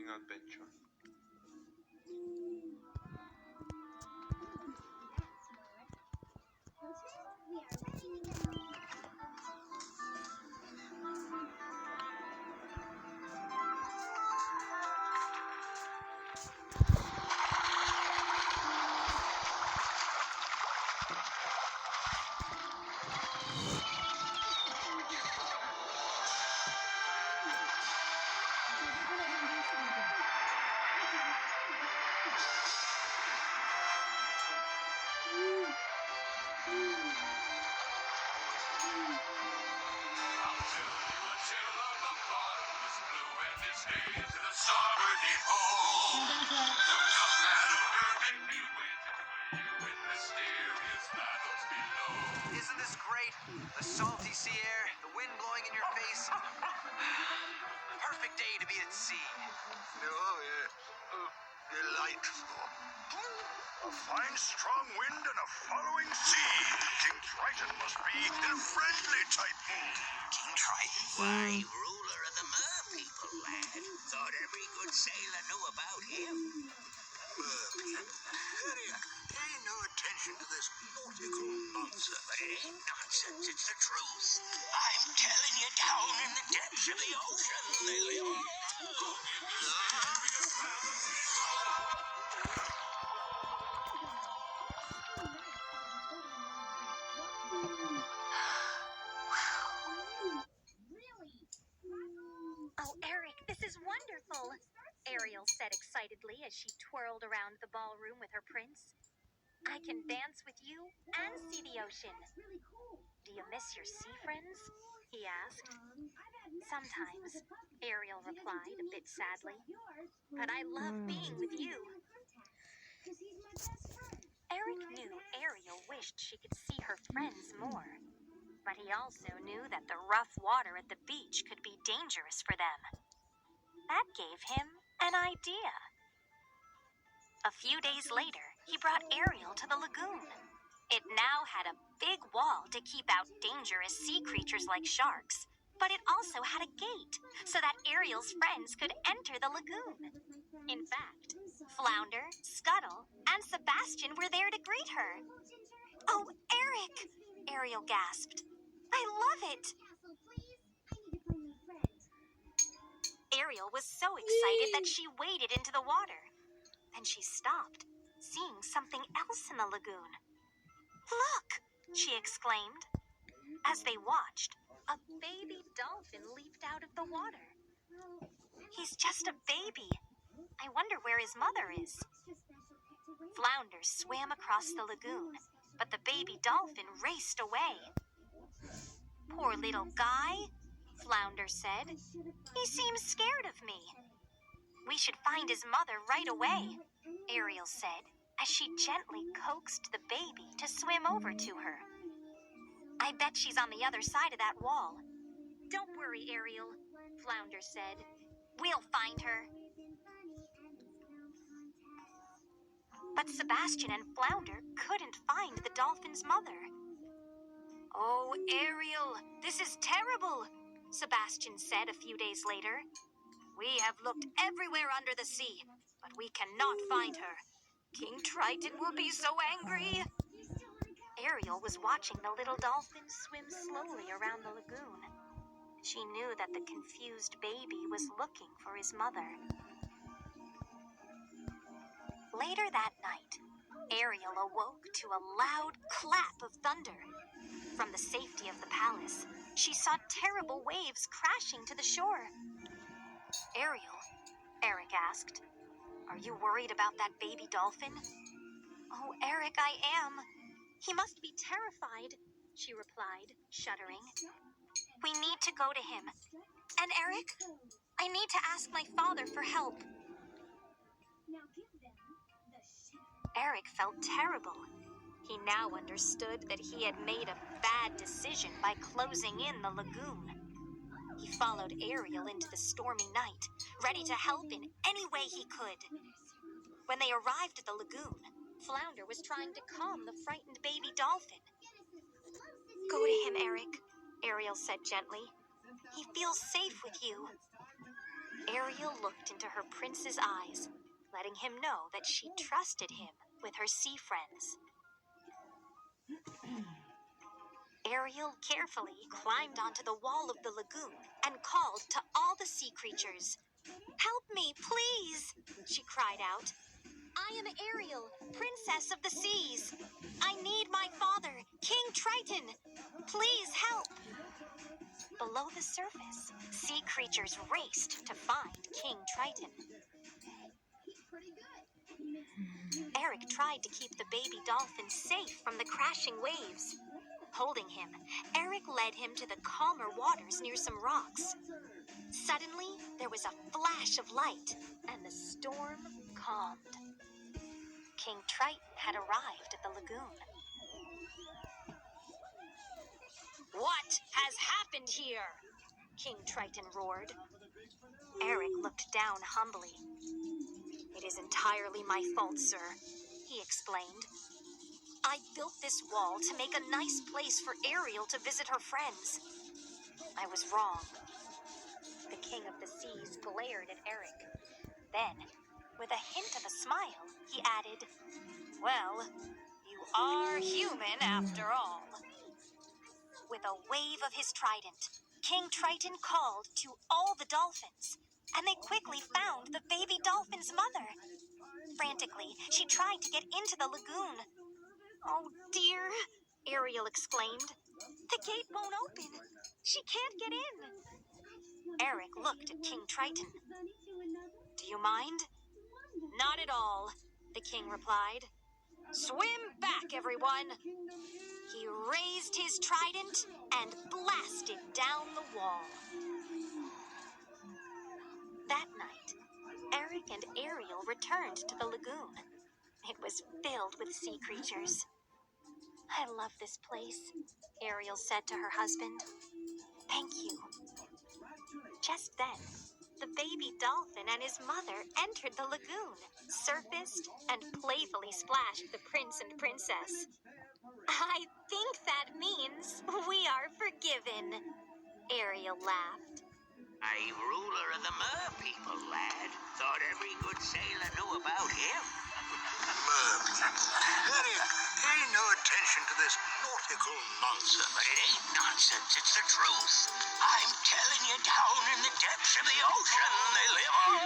adventure. Isn't this great? The salty sea air, the wind blowing in your face. Perfect day to be at sea. Oh, yeah. Oh, delightful. A fine strong wind and a following sea. King Triton must be in friendly type mood. King Triton? Why, ruler of the mer people, lad. Thought every good sailor knew about him. Pay no attention to this nautical nonsense. But it ain't nonsense, it's the truth. I'm telling you, down in the depths of the ocean, they live. Oh, Eric, this is wonderful, Ariel said excitedly as she twirled around the ballroom with her prince. I can dance with you and see the ocean. Do you miss your sea friends? He asked. Sometimes, Ariel replied a bit sadly. But I love being with you. Eric knew Ariel wished she could see her friends more. But he also knew that the rough water at the beach could be dangerous for them. That gave him an idea. A few days later, he brought Ariel to the lagoon. It now had a big wall to keep out dangerous sea creatures like sharks, but it also had a gate so that Ariel's friends could enter the lagoon. In fact, Flounder, Scuttle, and Sebastian were there to greet her. Oh, Eric! Ariel gasped. I love it! Ariel was so excited that she waded into the water. Then she stopped, seeing something else in the lagoon. Look! She exclaimed. As they watched, a baby dolphin leaped out of the water. He's just a baby. I wonder where his mother is. Flounder swam across the lagoon, but the baby dolphin raced away. Poor little guy, Flounder said. He seems scared of me. We should find his mother right away, Ariel said, as she gently coaxed the baby to swim over to her. I bet she's on the other side of that wall. Don't worry, Ariel, Flounder said. We'll find her. But Sebastian and Flounder couldn't find the dolphin's mother. Oh, Ariel, this is terrible, Sebastian said a few days later. We have looked everywhere under the sea, but we cannot find her. King Triton will be so angry. Ariel was watching the little dolphin swim slowly around the lagoon. She knew that the confused baby was looking for his mother. Later that night, Ariel awoke to a loud clap of thunder. From the safety of the palace, she saw terrible waves crashing to the shore. Ariel, Eric asked, are you worried about that baby dolphin? Oh, Eric, I am. He must be terrified, she replied, shuddering. We need to go to him. And Eric, I need to ask my father for help. Eric felt terrible. He now understood that he had made a bad decision by closing in the lagoon. He followed Ariel into the stormy night, ready to help in any way he could. When they arrived at the lagoon, Flounder was trying to calm the frightened baby dolphin. Go to him, Eric, Ariel said gently. He feels safe with you. Ariel looked into her prince's eyes, letting him know that she trusted him with her sea friends. Ariel carefully climbed onto the wall of the lagoon and called to all the sea creatures. "Help me, please," she cried out. "I am Ariel, princess of the seas. I need my father, King Triton. Please help." Below the surface, sea creatures raced to find King Triton. Eric tried to keep the baby dolphin safe from the crashing waves. Holding him, Eric led him to the calmer waters near some rocks. Suddenly, there was a flash of light, and the storm calmed. King Triton had arrived at the lagoon. "What has happened here?" King Triton roared. Eric looked down humbly. "It is entirely my fault, sir," he explained. "I built this wall to make a nice place for Ariel to visit her friends. I was wrong." The King of the Seas glared at Eric. Then, with a hint of a smile, he added, "Well, you are human after all." With a wave of his trident, King Triton called to all the dolphins, and they quickly found the baby dolphin's mother. Frantically, she tried to get into the lagoon. "Oh dear," Ariel exclaimed. "The gate won't open. She can't get in." Eric looked at King Triton. "Do you mind?" "Not at all," the king replied. "Swim back, everyone." He raised his trident and blasted down the wall. That night, Eric and Ariel returned to the lagoon. It was filled with sea creatures. "I love this place," Ariel said to her husband. "Thank you." Just then, the baby dolphin and his mother entered the lagoon, surfaced, and playfully splashed the prince and princess. "I think that means we are forgiven," Ariel laughed. I, ruler of the mer people, lad. Thought every good sailor knew about him. Lydia, pay no attention to this nautical nonsense. But it ain't nonsense, it's the truth. I'm telling you, down in the depths of the ocean, they live on.